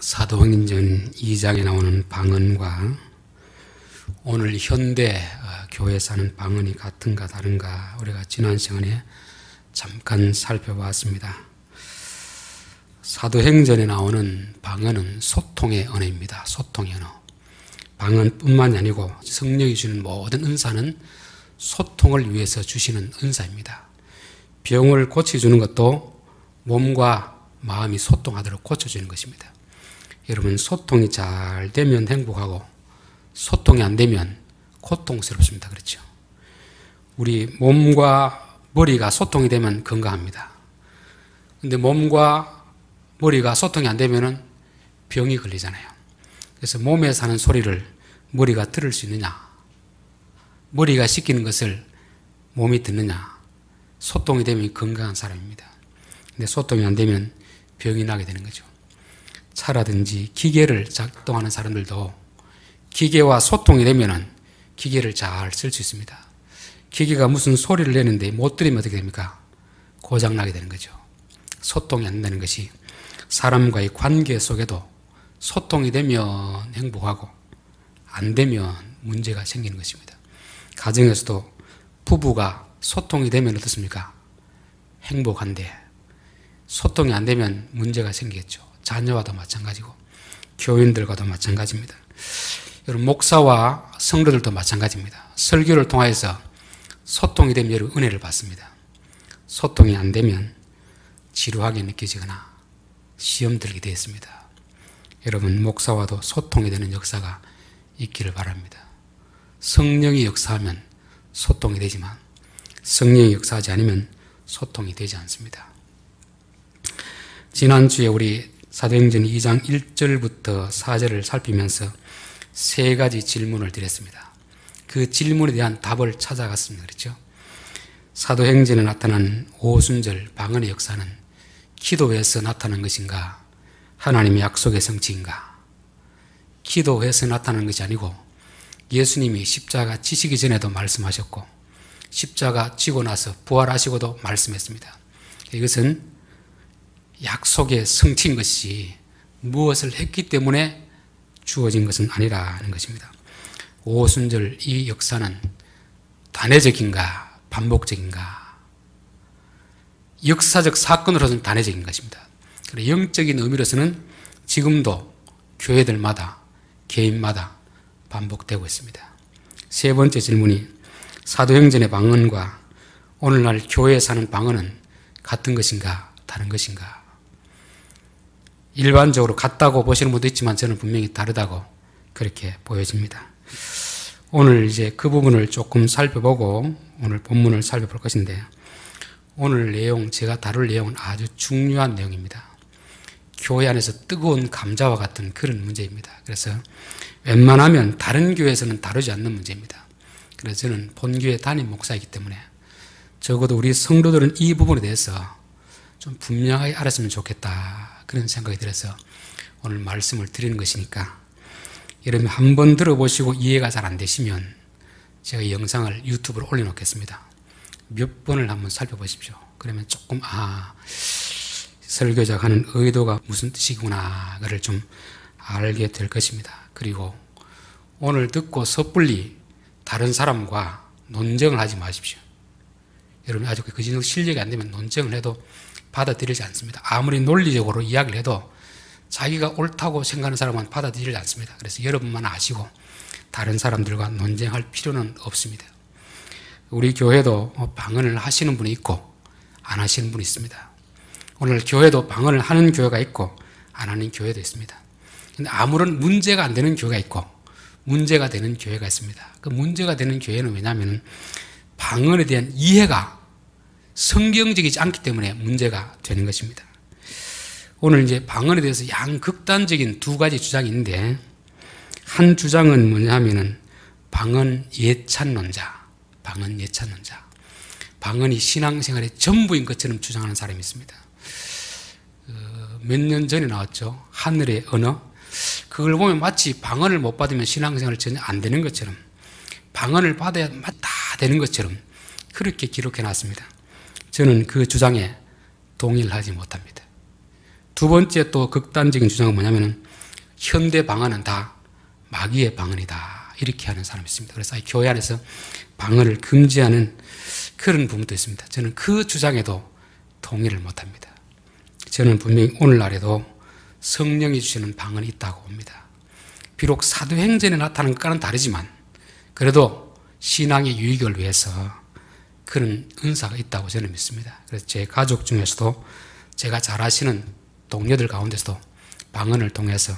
사도행전 2장에 나오는 방언과 오늘 현대 교회에 사는 방언이 같은가 다른가 우리가 지난 시간에 잠깐 살펴봤습니다. 사도행전에 나오는 방언은 소통의 언어입니다. 소통의 언어. 방언뿐만이 아니고 성령이 주는 모든 은사는 소통을 위해서 주시는 은사입니다. 병을 고쳐주는 것도 몸과 마음이 소통하도록 고쳐주는 것입니다. 여러분, 소통이 잘 되면 행복하고 소통이 안 되면 고통스럽습니다. 그렇죠? 우리 몸과 머리가 소통이 되면 건강합니다. 근데 몸과 머리가 소통이 안 되면 병이 걸리잖아요. 그래서 몸에서 하는 소리를 머리가 들을 수 있느냐, 머리가 시키는 것을 몸이 듣느냐, 소통이 되면 건강한 사람입니다. 근데 소통이 안 되면 병이 나게 되는 거죠. 차라든지 기계를 작동하는 사람들도 기계와 소통이 되면 기계를 잘 쓸 수 있습니다. 기계가 무슨 소리를 내는데 못 들으면 어떻게 됩니까? 고장나게 되는 거죠. 소통이 안 되는 것이 사람과의 관계 속에도 소통이 되면 행복하고 안 되면 문제가 생기는 것입니다. 가정에서도 부부가 소통이 되면 어떻습니까? 행복한데 소통이 안 되면 문제가 생기겠죠. 자녀와도 마찬가지고 교인들과도 마찬가지입니다. 여러분, 목사와 성도들도 마찬가지입니다. 설교를 통해서 소통이 되면 여러분 은혜를 받습니다. 소통이 안 되면 지루하게 느껴지거나 시험 들게 되었습니다. 여러분, 목사와도 소통이 되는 역사가 있기를 바랍니다. 성령이 역사하면 소통이 되지만 성령이 역사하지 않으면 소통이 되지 않습니다. 지난주에 우리 사도행전 2장 1절부터 4절을 살피면서 세 가지 질문을 드렸습니다. 그 질문에 대한 답을 찾아갔습니다. 그렇죠? 사도행전에 나타난 오순절 방언의 역사는 기도에서 나타난 것인가, 하나님의 약속의 성취인가? 기도에서 나타난 것이 아니고 예수님이 십자가 지시기 전에도 말씀하셨고 십자가 지고 나서 부활하시고도 말씀했습니다. 이것은 약속의 성취인 것이 무엇을 했기 때문에 주어진 것은 아니라는 것입니다. 오순절 이 역사는 단회적인가 반복적인가? 역사적 사건으로서는 단회적인 것입니다. 그리고 영적인 의미로서는 지금도 교회들마다 개인마다 반복되고 있습니다. 세 번째 질문이 사도행전의 방언과 오늘날 교회에 사는 방언은 같은 것인가 다른 것인가? 일반적으로 같다고 보시는 분도 있지만 저는 분명히 다르다고 그렇게 보여집니다. 오늘 이제 그 부분을 조금 살펴보고 오늘 본문을 살펴볼 것인데, 오늘 내용, 제가 다룰 내용은 아주 중요한 내용입니다. 교회 안에서 뜨거운 감자와 같은 그런 문제입니다. 그래서 웬만하면 다른 교회에서는 다루지 않는 문제입니다. 그래서 저는 본교회 담임 목사이기 때문에 적어도 우리 성도들은 이 부분에 대해서 좀 분명하게 알았으면 좋겠다, 그런 생각이 들어서 오늘 말씀을 드리는 것이니까 여러분 한번 들어보시고 이해가 잘 안 되시면 제가 이 영상을 유튜브로 올려놓겠습니다. 몇 번을 한번 살펴보십시오. 그러면 조금 설교자가 하는 의도가 무슨 뜻이구나 그를 좀 알게 될 것입니다. 그리고 오늘 듣고 섣불리 다른 사람과 논쟁을 하지 마십시오. 여러분, 아주 그 정도 실력이 안 되면 논쟁을 해도 받아들이지 않습니다. 아무리 논리적으로 이야기를 해도 자기가 옳다고 생각하는 사람은 받아들이지 않습니다. 그래서 여러분만 아시고 다른 사람들과 논쟁할 필요는 없습니다. 우리 교회도 방언을 하시는 분이 있고 안 하시는 분이 있습니다. 오늘 교회도 방언을 하는 교회가 있고 안 하는 교회도 있습니다. 근데 아무런 문제가 안 되는 교회가 있고 문제가 되는 교회가 있습니다. 그 문제가 되는 교회는 왜냐하면 방언에 대한 이해가 성경적이지 않기 때문에 문제가 되는 것입니다. 오늘 이제 방언에 대해서 양극단적인 두 가지 주장이 있는데, 한 주장은 뭐냐면은 방언 예찬론자, 방언이 신앙생활의 전부인 것처럼 주장하는 사람이 있습니다. 몇 년 전에 나왔죠. 하늘의 언어. 그걸 보면 마치 방언을 못 받으면 신앙생활 전혀 안 되는 것처럼, 방언을 받아야 다 되는 것처럼 그렇게 기록해 놨습니다. 저는 그 주장에 동의를 하지 못합니다. 두 번째 또 극단적인 주장은 뭐냐면은 현대 방언은 다 마귀의 방언이다. 이렇게 하는 사람이 있습니다. 그래서 교회 안에서 방언을 금지하는 그런 부분도 있습니다. 저는 그 주장에도 동의를 못합니다. 저는 분명히 오늘날에도 성령이 주시는 방언이 있다고 봅니다. 비록 사도행전에 나타나는 것과는 다르지만 그래도 신앙의 유익을 위해서 그런 은사가 있다고 저는 믿습니다. 그래서 제 가족 중에서도 제가 잘 아시는 동료들 가운데서도 방언을 통해서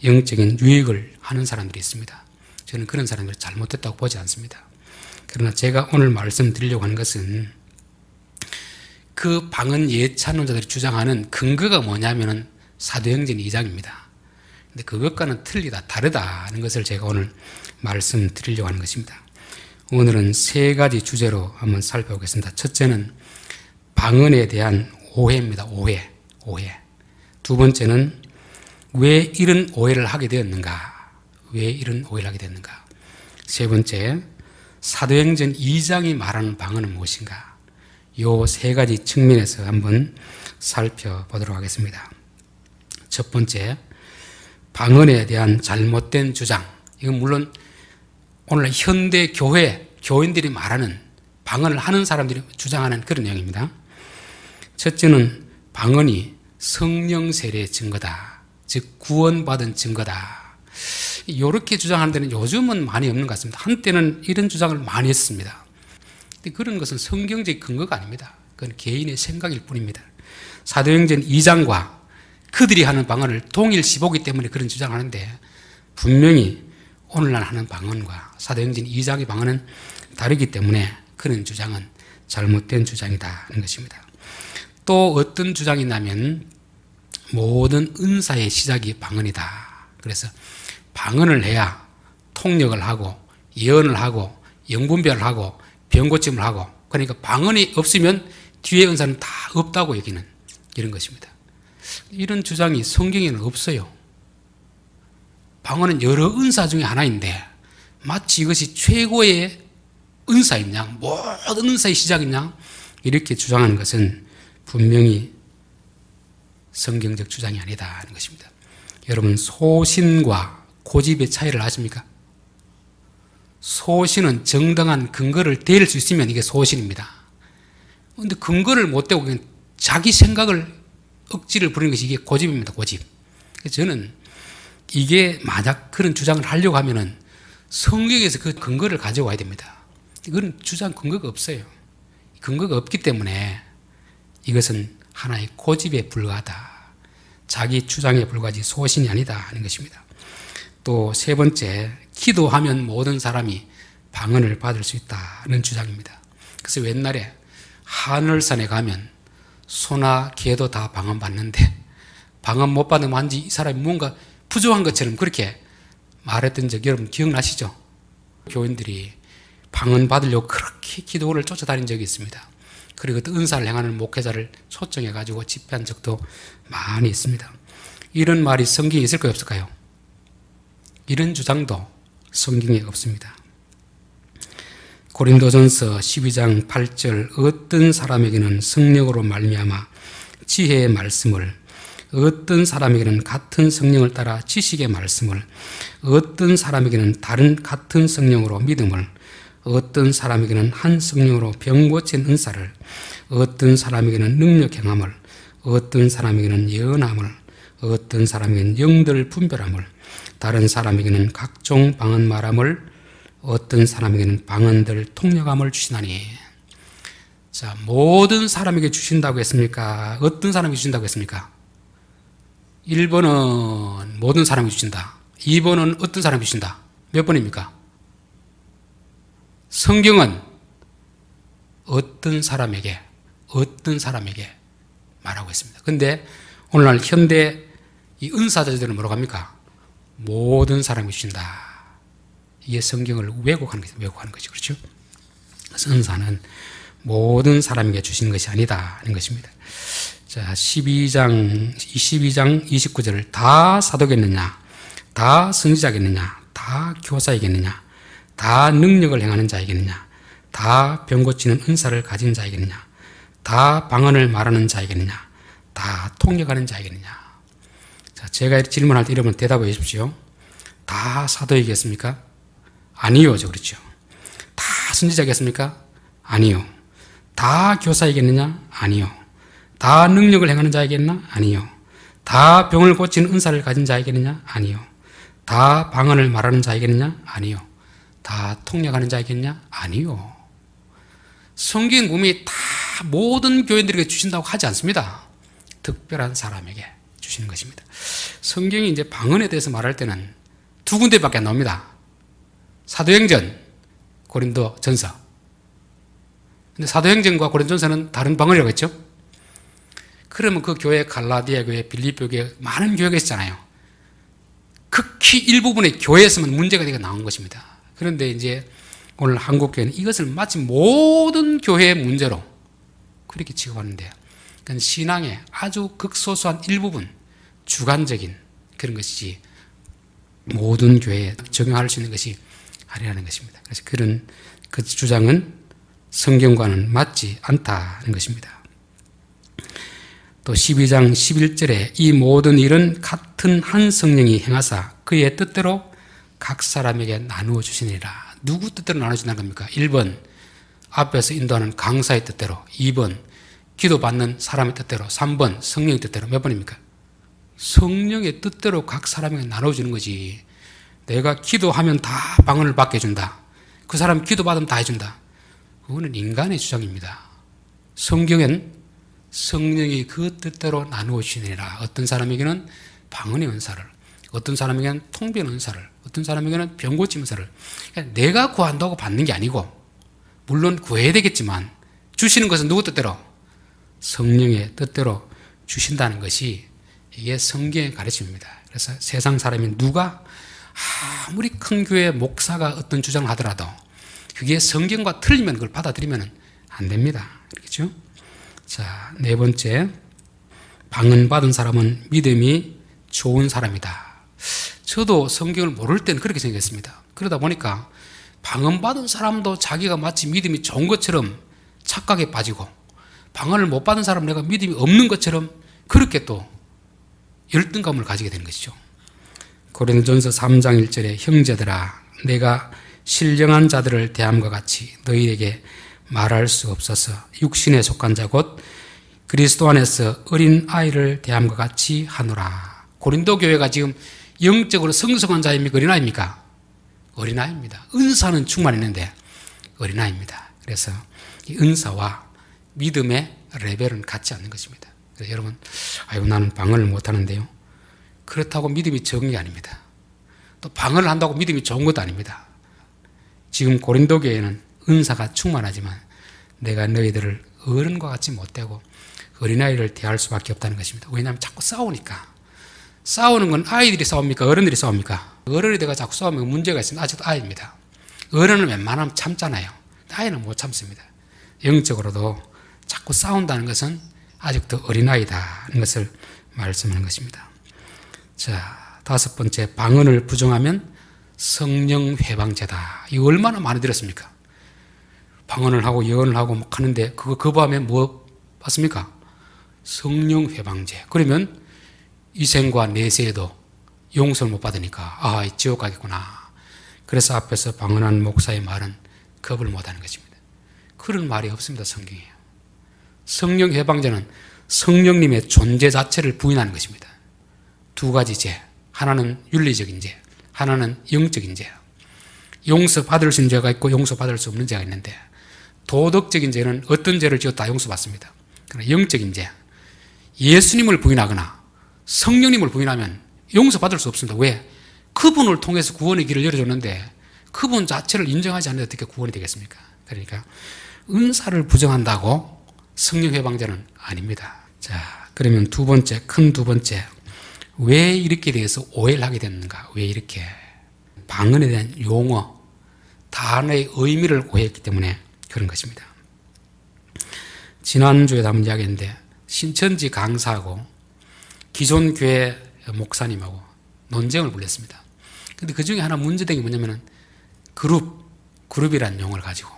영적인 유익을 하는 사람들이 있습니다. 저는 그런 사람들이 잘못됐다고 보지 않습니다. 그러나 제가 오늘 말씀드리려고 하는 것은 그 방언 예찬론자들이 주장하는 근거가 뭐냐면은 사도행전 2장입니다. 근데 그것과는 틀리다, 다르다는 것을 제가 오늘 말씀드리려고 하는 것입니다. 오늘은 세 가지 주제로 한번 살펴보겠습니다. 첫째는 방언에 대한 오해입니다. 오해. 두 번째는 왜 이런 오해를 하게 되었는가? 왜 이런 오해를 하게 되었는가? 세 번째, 사도행전 2장이 말하는 방언은 무엇인가? 이 세 가지 측면에서 한번 살펴보도록 하겠습니다. 첫 번째, 방언에 대한 잘못된 주장. 이건 물론 오늘 현대 교인들이 말하는 방언을 하는 사람들이 주장하는 그런 내용입니다. 첫째는 방언이 성령 세례의 증거다. 즉 구원받은 증거다. 이렇게 주장하는 데는 요즘은 많이 없는 것 같습니다. 한때는 이런 주장을 많이 했습니다. 근데 그런 것은 성경적 근거가 아닙니다. 그건 개인의 생각일 뿐입니다. 사도행전 2장과 그들이 하는 방언을 동일시 보기 때문에 그런 주장을 하는데 분명히 오늘날 하는 방언과 사도행전 2장의 방언은 다르기 때문에 그런 주장은 잘못된 주장이다 하는 것입니다. 또 어떤 주장이 있냐면 모든 은사의 시작이 방언이다. 그래서 방언을 해야 통역을 하고 예언을 하고 영분별을 하고 병고침을 하고 그러니까 방언이 없으면 뒤에 은사는 다 없다고 여기는 이런 것입니다. 이런 주장이 성경에는 없어요. 방언은 여러 은사 중에 하나인데 마치 이것이 최고의 은사인 양, 모든 은사의 시작인 양 이렇게 주장하는 것은 분명히 성경적 주장이 아니다 하는 것입니다. 여러분 소신과 고집의 차이를 아십니까? 소신은 정당한 근거를 댈 수 있으면 이게 소신입니다. 그런데 근거를 못 대고 그냥 자기 생각을 억지를 부리는 것이 이게 고집입니다. 고집. 그래서 저는 이게 만약 그런 주장을 하려고 하면은 성경에서 그 근거를 가져와야 됩니다. 이건 주장 근거가 없어요. 근거가 없기 때문에 이것은 하나의 고집에 불과하다. 자기 주장에 불과하지 소신이 아니다 하는 것입니다. 또 세 번째, 기도하면 모든 사람이 방언을 받을 수 있다는 주장입니다. 그래서 옛날에 하늘산에 가면 소나 개도 다 방언 받는데 방언 못 받으면 완전히 이 사람이 뭔가 부족한 것처럼 그렇게 말했던 적 여러분 기억나시죠? 교인들이 방언 받으려고 그렇게 기도를 쫓아다닌 적이 있습니다. 그리고 또 은사를 행하는 목회자를 초청해가지고 집회한 적도 많이 있습니다. 이런 말이 성경에 있을까요? 없을까요? 이런 주장도 성경에 없습니다. 고린도전서 12장 8절 어떤 사람에게는 성령으로 말미암아 지혜의 말씀을 어떤 사람에게는 같은 성령을 따라 지식의 말씀을 어떤 사람에게는 다른 같은 성령으로 믿음을 어떤 사람에게는 한 성령으로 병 고친 은사를 어떤 사람에게는 능력 행함을 어떤 사람에게는 예언함을 어떤 사람에게는 영들 분별함을 다른 사람에게는 각종 방언 말함을 어떤 사람에게는 방언들 통역함을 주시나니. 자, 모든 사람에게 주신다고 했습니까? 어떤 사람에게 주신다고 했습니까? 1번은 모든 사람에게 주신다. 2번은 어떤 사람에게 주신다. 몇 번입니까? 성경은 어떤 사람에게 말하고 있습니다. 그런데 오늘날 현대 이 은사자들은 뭐라고 합니까? 모든 사람에게 주신다. 이게 성경을 왜곡하는 것이 그렇죠? 그래서 은사는 모든 사람에게 주신 것이 아니다 하는 것입니다. 자, 22장 29절을 다 사도겠느냐, 다 선지자겠느냐, 다 교사이겠느냐, 다 능력을 행하는 자이겠느냐, 다 병 고치는 은사를 가진 자이겠느냐, 다 방언을 말하는 자이겠느냐, 다 통역하는 자이겠느냐. 자, 제가 질문할 때 여러분 대답해 주십시오. 다 사도이겠습니까? 아니요. 그렇죠. 다 선지자겠습니까? 아니요. 다 교사이겠느냐? 아니요. 다 능력을 행하는 자이겠나? 아니요. 다 병을 고치는 은사를 가진 자이겠느냐? 아니요. 다 방언을 말하는 자이겠느냐? 아니요. 다 통역하는 자이겠냐? 아니요. 성경 보면 다 모든 교인들에게 주신다고 하지 않습니다. 특별한 사람에게 주시는 것입니다. 성경이 이제 방언에 대해서 말할 때는 두 군데밖에 안 나옵니다. 사도행전, 고린도전서. 근데 사도행전과 고린도전서는 다른 방언이라고 했죠. 그러면 그 교회, 갈라디아 교회, 빌립보 교회 많은 교회가 있잖아요. 극히 일부분의 교회에서만 문제가 되게 나온 것입니다. 그런데 이제 오늘 한국교회는 이것을 마치 모든 교회의 문제로 그렇게 취급하는데요. 그러니까 신앙의 아주 극소소한 일부분, 주관적인 그런 것이지 모든 교회에 적용할 수 있는 것이 아니라는 것입니다. 그래서 그 주장은 성경과는 맞지 않다는 것입니다. 또 12장 11절에 이 모든 일은 같은 한 성령이 행하사 그의 뜻대로 각 사람에게 나누어 주시니라. 누구 뜻대로 나눠준다는 겁니까? 1번 앞에서 인도하는 강사의 뜻대로, 2번 기도받는 사람의 뜻대로, 3번 성령의 뜻대로. 몇 번입니까? 성령의 뜻대로 각 사람에게 나눠주는 거지. 내가 기도하면 다 방언을 받게 해준다. 그 사람 기도받으면 다 해준다. 그거는 인간의 주장입니다. 성경엔 성령이 그 뜻대로 나누어 주시니라. 어떤 사람에게는 방언의 은사를, 어떤 사람에게는 통변 은사를, 어떤 사람에게는 병 고침 은사를. 그러니까 내가 구한다고 받는 게 아니고, 물론 구해야 되겠지만 주시는 것은 누구 뜻대로? 성령의 뜻대로 주신다는 것이 이게 성경의 가르침입니다. 그래서 세상 사람이 누가 아무리 큰 교회 목사가 어떤 주장을 하더라도 그게 성경과 틀리면 그걸 받아들이면 안 됩니다. 그렇죠? 자, 네 번째, 방언 받은 사람은 믿음이 좋은 사람이다. 저도 성경을 모를 때는 그렇게 생각했습니다. 그러다 보니까 방언 받은 사람도 자기가 마치 믿음이 좋은 것처럼 착각에 빠지고, 방언을 못 받은 사람은 내가 믿음이 없는 것처럼 그렇게 또 열등감을 가지게 되는 것이죠. 고린도전서 3장 1절에 형제들아 내가 신령한 자들을 대함과 같이 너희에게 말할 수 없어서 육신에 속한 자 곧 그리스도 안에서 어린 아이를 대함과 같이 하노라. 고린도 교회가 지금 영적으로 성숙한 자입니까? 어린아이입니까? 어린아이입니다. 은사는 충만했는데 어린아이입니다. 그래서 이 은사와 믿음의 레벨은 같지 않는 것입니다. 그래서 여러분, 아이고 나는 방언을 못하는데요. 그렇다고 믿음이 적은 게 아닙니다. 또 방언을 한다고 믿음이 좋은 것도 아닙니다. 지금 고린도 교회는 은사가 충만하지만 내가 너희들을 어른과 같이 못되고 어린아이를 대할 수밖에 없다는 것입니다. 왜냐하면 자꾸 싸우니까. 싸우는 건 아이들이 싸웁니까? 어른들이 싸웁니까? 어른이 내가 자꾸 싸우면 문제가 있으면 아직도 아이입니다. 어른은 웬만하면 참잖아요. 아이는 못 참습니다. 영적으로도 자꾸 싸운다는 것은 아직도 어린아이다는 것을 말씀하는 것입니다. 자, 다섯 번째, 방언을 부정하면 성령 회방죄다. 이거 얼마나 많이 들었습니까? 방언을 하고 예언을 하고 막 하는데 그거 거부하면 뭐 받습니까? 성령 회방죄. 그러면 이 생과 내세에도 용서를 못 받으니까 아, 지옥 가겠구나. 그래서 앞에서 방언한 목사의 말은 겁을 못하는 것입니다. 그런 말이 없습니다. 성경에. 성령 회방죄는 성령님의 존재 자체를 부인하는 것입니다. 두 가지 죄. 하나는 윤리적인 죄, 하나는 영적인 죄. 용서받을 수 있는 죄가 있고 용서받을 수 없는 죄가 있는데, 도덕적인 죄는 어떤 죄를 지어도 다 용서받습니다. 그러나 영적인 죄, 예수님을 부인하거나 성령님을 부인하면 용서받을 수 없습니다. 왜? 그분을 통해서 구원의 길을 열어줬는데 그분 자체를 인정하지 않는데 어떻게 구원이 되겠습니까? 그러니까 은사를 부정한다고 성령 회방죄는 아닙니다. 자, 그러면 두 번째, 큰 두 번째, 왜 이렇게 대해서 오해를 하게 됐는가? 왜 이렇게? 방언에 대한 용어, 단어의 의미를 오해했기 때문에 그런 것입니다. 지난주에도 한번 이야기했는데, 신천지 강사하고 기존 교회 목사님하고 논쟁을 벌였습니다. 근데 그 중에 하나 문제된 게 뭐냐면은 그룹이라는 용어를 가지고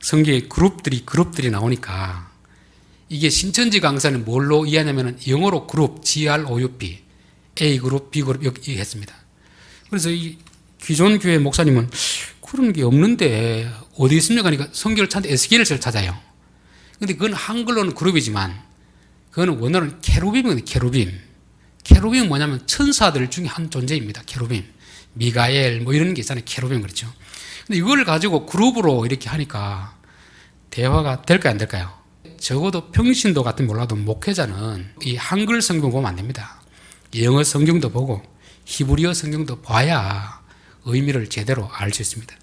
성경에 그룹들이 나오니까 이게 신천지 강사는 뭘로 이해하냐면 영어로 그룹, GROUP, A그룹, B그룹 여기 했습니다. 그래서 이 기존 교회 목사님은 그런 게 없는데 어디 있습니까? 그러니까 성경을 찾는데 에스겔을 찾아요. 근데 그건 한글로는 그룹이지만 그거는 원어는 케루빔이거든요. 케루빔. 케루빔은 뭐냐면 천사들 중에 한 존재입니다. 케루빔. 미가엘 뭐 이런 게 있잖아요. 케루빔 그렇죠. 근데 이걸 가지고 그룹으로 이렇게 하니까 대화가 될까요? 안 될까요? 적어도 평신도 같은 몰라도 목회자는 이 한글 성경 보면 안 됩니다. 영어 성경도 보고 히브리어 성경도 봐야 의미를 제대로 알 수 있습니다.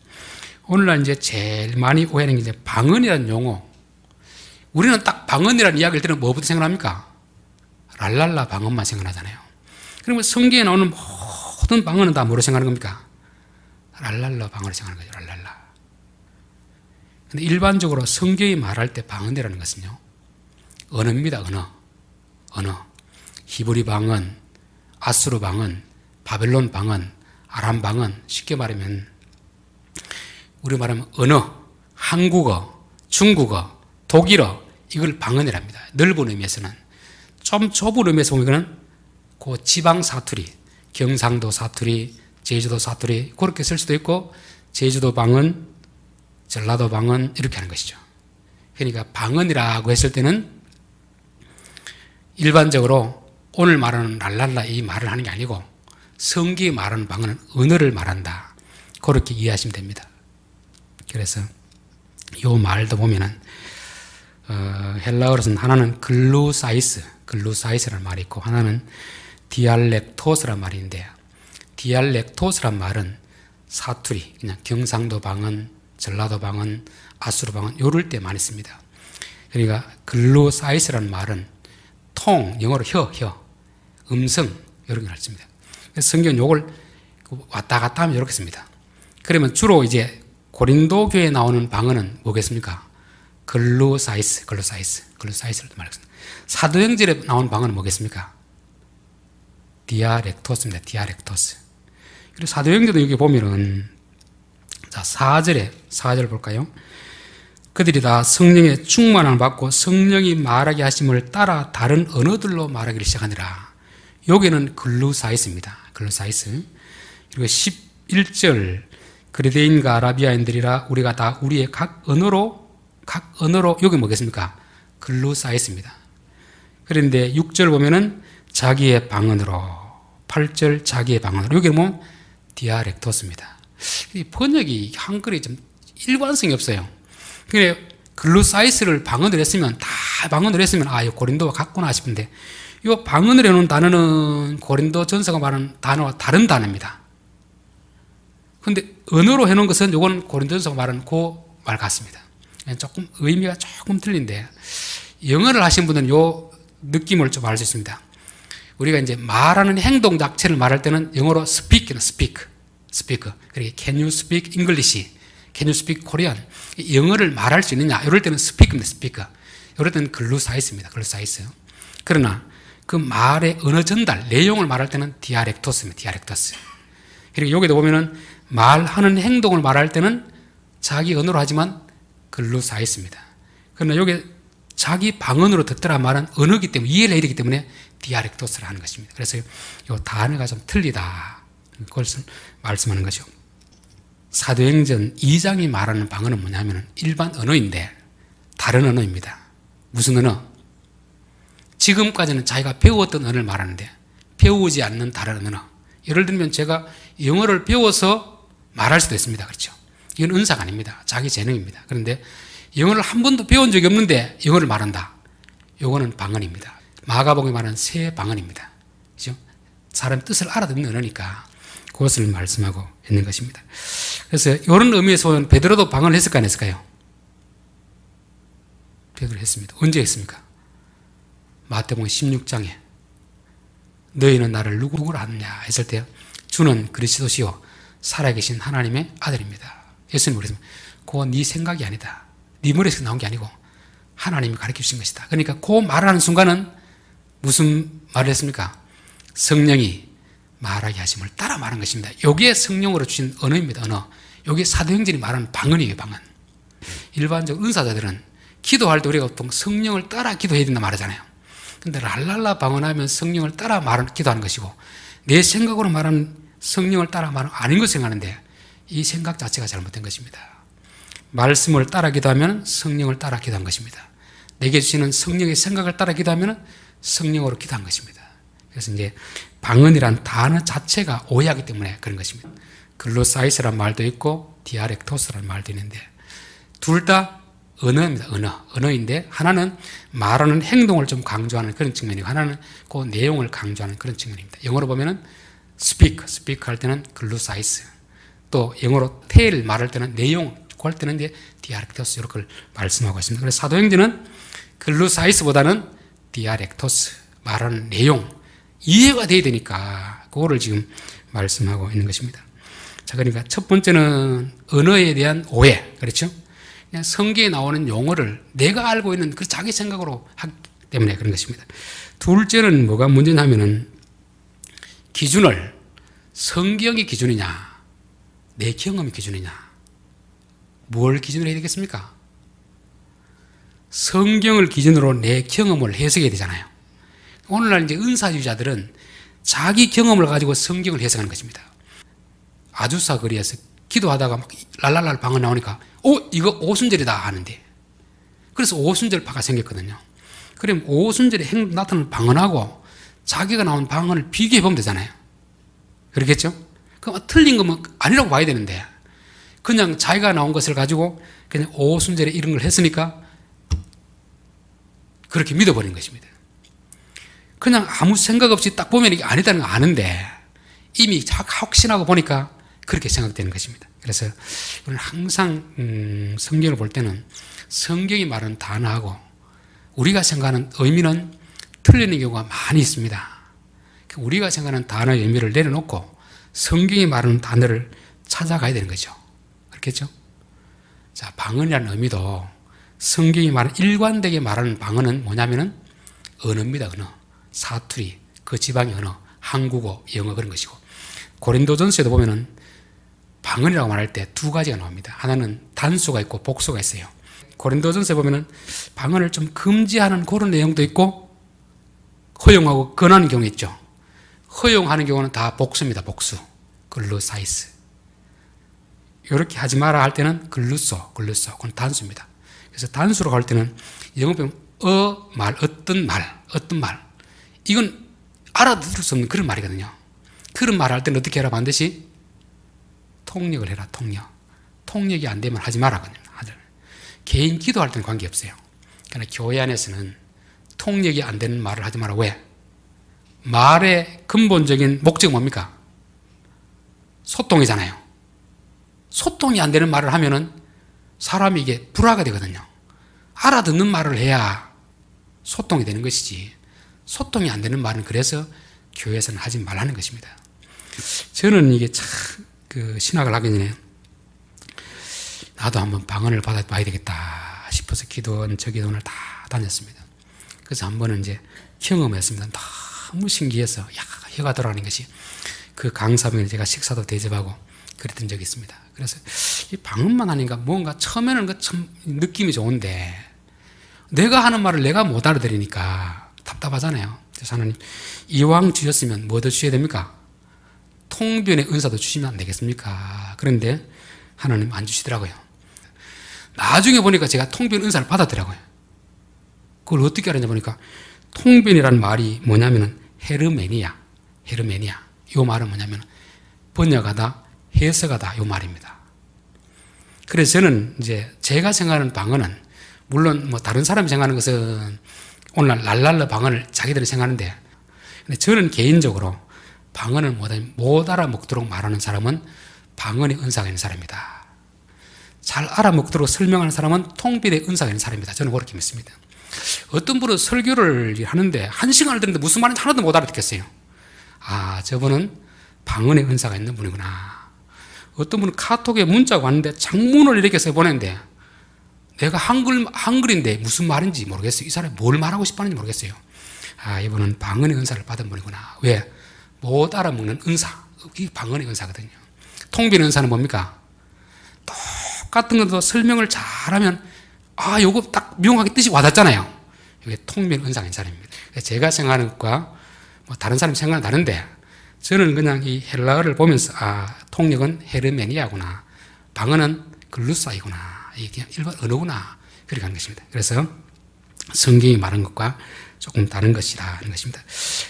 오늘날 이제 제일 많이 오해하는 게 이제 방언이라는 용어. 우리는 딱 방언이라는 이야기를 들으면 뭐부터 생각합니까? 랄랄라 방언만 생각하잖아요. 그러면 성경에 나오는 모든 방언은 다 뭐로 생각하는 겁니까? 랄랄라 방언을 생각하는 거죠. 랄랄라. 근데 일반적으로 성경이 말할 때 방언이라는 것은요, 언어입니다. 언어. 히브리 방언, 아수르 방언, 바벨론 방언, 아람 방언, 쉽게 말하면 우리 말하면 언어, 한국어, 중국어, 독일어, 이걸 방언이랍니다. 넓은 의미에서는. 좀 좁은 의미에서 보면 이거는 그 지방 사투리, 경상도 사투리, 제주도 사투리 그렇게 쓸 수도 있고 제주도 방언, 전라도 방언 이렇게 하는 것이죠. 그러니까 방언이라고 했을 때는 일반적으로 오늘 말하는 랄랄라 이 말을 하는 게 아니고 성경이 말하는 방언은 언어를 말한다. 그렇게 이해하시면 됩니다. 그래서 이 말도 보면은 헬라어로서는 하나는 글루사이스라는 말이 있고 하나는 디알렉토스라는 말이 있는데 디알렉토스란 말은 사투리, 그냥 경상도 방언, 전라도 방언, 아수르 방언 요럴 때 많이 씁니다. 그러니까 글루사이스라는 말은 통, 영어로 혀, 음성 이런 걸 씁니다. 그래서 성경은 요걸 왔다 갔다 하면 이렇게 씁니다. 그러면 주로 이제 고린도 교회에 나오는 방언은 뭐겠습니까? 글루사이스를 말했습니다. 사도행전에 나오는 방언은 뭐겠습니까? 디아렉토스입니다. 디아렉토스. 그리고 사도행전도 여기 보면은 자 4절 볼까요? 그들이 다 성령의 충만함을 받고 성령이 말하게 하심을 따라 다른 언어들로 말하기를 시작하니라. 여기는 글루사이스입니다. 글루사이스. 그리고 11절 그리대인과 아라비아인들이라 우리가 다 우리의 각 언어로 여기 뭐겠습니까? 글루사이스입니다. 그런데 6절 보면은 자기의 방언으로 8절 자기의 방언으로 여기는 뭐 디아렉토스입니다. 이 번역이 한글이 좀 일관성이 없어요. 그래 글루사이스를 방언을 했으면 이 고린도가 같구나 싶은데 이 방언을 해놓은 단어는 고린도 전서가 말하는 단어와 다른 단어입니다. 근데 언어로 해놓은 것은 이건 고린도 전서가 말하는 그 말 같습니다. 조금 의미가 조금 틀린데 영어를 하신 분은 이 느낌을 좀 알 수 있습니다. 우리가 이제 말하는 행동 자체를 말할 때는 영어로 speak. 그러니까 can you speak English? Can you speak Korean? 영어를 말할 수 있느냐? 이럴 때는 speak. 이럴 때는 글루사이스입니다. 글루사이스. 그러나 그 말의 언어 전달, 내용을 말할 때는 디아렉토스입니다. 디아렉토스. 그리고 여기도 보면은 말하는 행동을 말할 때는 자기 언어로 하지만 글루사이스입니다. 그러나 여기 자기 방언으로 듣더라 말은 언어기 때문에 이해를 해야 되기 때문에 디아렉토스를 하는 것입니다. 그래서 이 단어가 좀 틀리다. 그것을 말씀하는 거죠. 사도행전 2장이 말하는 방언은 뭐냐면 일반 언어인데 다른 언어입니다. 무슨 언어? 지금까지는 자기가 배웠던 언어를 말하는데 배우지 않는 다른 언어. 예를 들면 제가 영어를 배워서 말할 수도 있습니다. 그렇죠? 이건 은사가 아닙니다. 자기 재능입니다. 그런데 영어를 한 번도 배운 적이 없는데 영어를 말한다. 이거는 방언입니다. 마가복음에 말하는 새 방언입니다. 그렇죠? 사람 뜻을 알아듣는 언어니까 그것을 말씀하고 있는 것입니다. 그래서 이런 의미에서 베드로도 방언을 했을까 안 했을까요? 베드로 했습니다. 언제 했습니까? 마태복음 16장에 너희는 나를 누구로 아느냐 했을 때 주는 그리스도시요 살아계신 하나님의 아들입니다. 예수님이 그랬습니다. 그건 네 생각이 아니다. 네 머리에서 나온 게 아니고 하나님이 가르쳐 주신 것이다. 그러니까 그 말하는 순간은 무슨 말을 했습니까? 성령이 말하게 하심을 따라 말한 것입니다. 여기에 성령으로 주신 언어입니다. 언어. 여기에 사도행전이 말하는 방언이에요. 방언. 일반적 은사자들은 기도할 때 우리가 보통 성령을 따라 기도해야 된다 말하잖아요. 근데 랄랄라 방언하면 성령을 따라 기도하는 것이고, 내 생각으로 말하는 성령을 따라 말하는 아닌 것 생각하는데, 이 생각 자체가 잘못된 것입니다. 말씀을 따라 기도하면 성령을 따라 기도한 것입니다. 내게 주시는 성령의 생각을 따라 기도하면 성령으로 기도한 것입니다. 그래서 이제 방언이란 단어 자체가 오해하기 때문에 그런 것입니다. 글로사이스라는 말도 있고 디아렉토스라는 말도 있는데, 둘 다 언어입니다. 언어인데, 하나는 말하는 행동을 좀 강조하는 그런 측면이고, 하나는 그 내용을 강조하는 그런 측면입니다. 영어로 보면은 speak 할 때는 글로사이스, 또 영어로 tell 말할 때는 내용, 할 때는 이제 디아렉토스 이렇게 말씀하고 있습니다. 그래서 사도행전은 글로사이스보다는 디아렉토스, 말하는 내용, 이해가 돼야 되니까 그거를 지금 말씀하고 있는 것입니다. 자, 그러니까 첫 번째는 언어에 대한 오해, 그렇죠? 그냥 성경에 나오는 용어를 내가 알고 있는 그 자기 생각으로 하기 때문에 그런 것입니다. 둘째는 뭐가 문제냐면은 기준을 성경이 기준이냐, 내 경험이 기준이냐, 뭘 기준으로 해야 되겠습니까? 성경을 기준으로 내 경험을 해석해야 되잖아요. 오늘날 이제 은사주의자들은 자기 경험을 가지고 성경을 해석하는 것입니다. 아주사 거리에서 기도하다가 막 랄랄랄 방언 나오니까 이거 오순절이다 하는데, 그래서 오순절파가 생겼거든요. 그럼 오순절에 나타나는 방언하고 자기가 나온 방언을 비교해 보면 되잖아요. 그렇겠죠? 그럼 틀린 거면 아니라고 봐야 되는데, 그냥 자기가 나온 것을 가지고 그냥 오순절에 이런 걸 했으니까 그렇게 믿어버린 것입니다. 그냥 아무 생각 없이 딱 보면 이게 아니다는 거 아는데 이미 확신하고 보니까 그렇게 생각되는 것입니다. 그래서 우리는 항상 성경을 볼 때는 성경이 말하는 단어하고 우리가 생각하는 의미는 틀리는 경우가 많이 있습니다. 우리가 생각하는 단어의 의미를 내려놓고 성경이 말하는 단어를 찾아가야 되는 거죠. 그렇겠죠? 자, 방언이라는 의미도 성경이 말하는 일관되게 말하는 방언은 뭐냐면은 언어입니다. 언어. 사투리, 그 지방의 언어, 한국어, 영어 그런 것이고, 고린도전서에도 보면은 방언이라고 말할 때 두 가지가 나옵니다. 하나는 단수가 있고 복수가 있어요. 고린도전서에 보면은 방언을 좀 금지하는 그런 내용도 있고 허용하고 권하는 경우 있죠. 허용하는 경우는 다 복수입니다. 복수. 글루사이스. 이렇게 하지 마라 할 때는 글루소. 그건 단수입니다. 그래서 단수로 갈 때는 영어 보면 어떤 말. 이건 알아들을 수 없는 그런 말이거든요. 그런 말 할 때는 어떻게 해라? 반드시 통역을 해라. 통역이 안 되면 하지 마라. 개인 기도할 때는 관계없어요. 그러나 교회 안에서는 통역이 안 되는 말을 하지 마라. 왜? 말의 근본적인 목적은 뭡니까? 소통이잖아요. 소통이 안 되는 말을 하면은 사람이 이게 불화가 되거든요. 알아듣는 말을 해야 소통이 되는 것이지, 소통이 안 되는 말은 그래서 교회에서는 하지 말라는 것입니다. 저는 이게 참 신학을 하기 전에 나도 한번 방언을 받아봐야 되겠다 싶어서 기도원 저 기도원을 다 다녔습니다. 그래서 한 번은 이제 경험했습니다. 너무 신기해서 혀가 돌아가는 것이, 그 강사병을 제가 식사도 대접하고 그랬던 적이 있습니다. 그래서 이 방언만 하니까 뭔가 처음에는 참 느낌이 좋은데 내가 하는 말을 내가 못 알아들으니까 답답하잖아요. 그래서 하나님, 이왕 주셨으면 뭐 더 주셔야 됩니까? 통변의 은사도 주시면 안 되겠습니까? 그런데 하나님 안 주시더라고요. 나중에 보니까 제가 통변 은사를 받았더라고요. 그걸 어떻게 알았냐 보니까 통변이라는 말이 뭐냐면은 헤르메니아. 이 말은 뭐냐면 번역하다, 해석하다 이 말입니다. 그래서 저는 이제 제가 생각하는 방언은, 물론 뭐 다른 사람이 생각하는 것은 오늘날 랄랄라 방언을 자기들이 생각하는데, 근데 저는 개인적으로 방언을 못 알아먹도록 말하는 사람은 방언의 은사가 있는 사람이다. 잘 알아먹도록 설명하는 사람은 통변의 은사가 있는 사람이다. 저는 그렇게 믿습니다. 어떤 분은 설교를 하는데 1시간을 듣는데 무슨 말인지 하나도 못 알아듣겠어요. 아, 저분은 방언의 은사가 있는 분이구나. 어떤 분은 카톡에 문자가 왔는데 장문을 이렇게 써 보냈는데 내가 한글인데 무슨 말인지 모르겠어요. 이 사람이 뭘 말하고 싶어하는지 모르겠어요. 아, 이분은 방언의 은사를 받은 분이구나. 왜? 못 알아먹는 은사. 이게 방언의 은사거든요. 통변의 은사는 뭡니까? 똑같은 것도 설명을 잘하면 요거 딱 명확하게 뜻이 와닿잖아요. 이게 통면 은사 괜찮습니다. 제가 생각하는 것과 뭐 다른 사람 생각은 다른데 저는 그냥 이 헬라어를 보면서 통역은 헤르메니아구나, 방언은 글루사이구나, 이게 일반 언어구나, 그렇게 하는 것입니다. 그래서 성경이 말한 것과 조금 다른 것이라는 것입니다.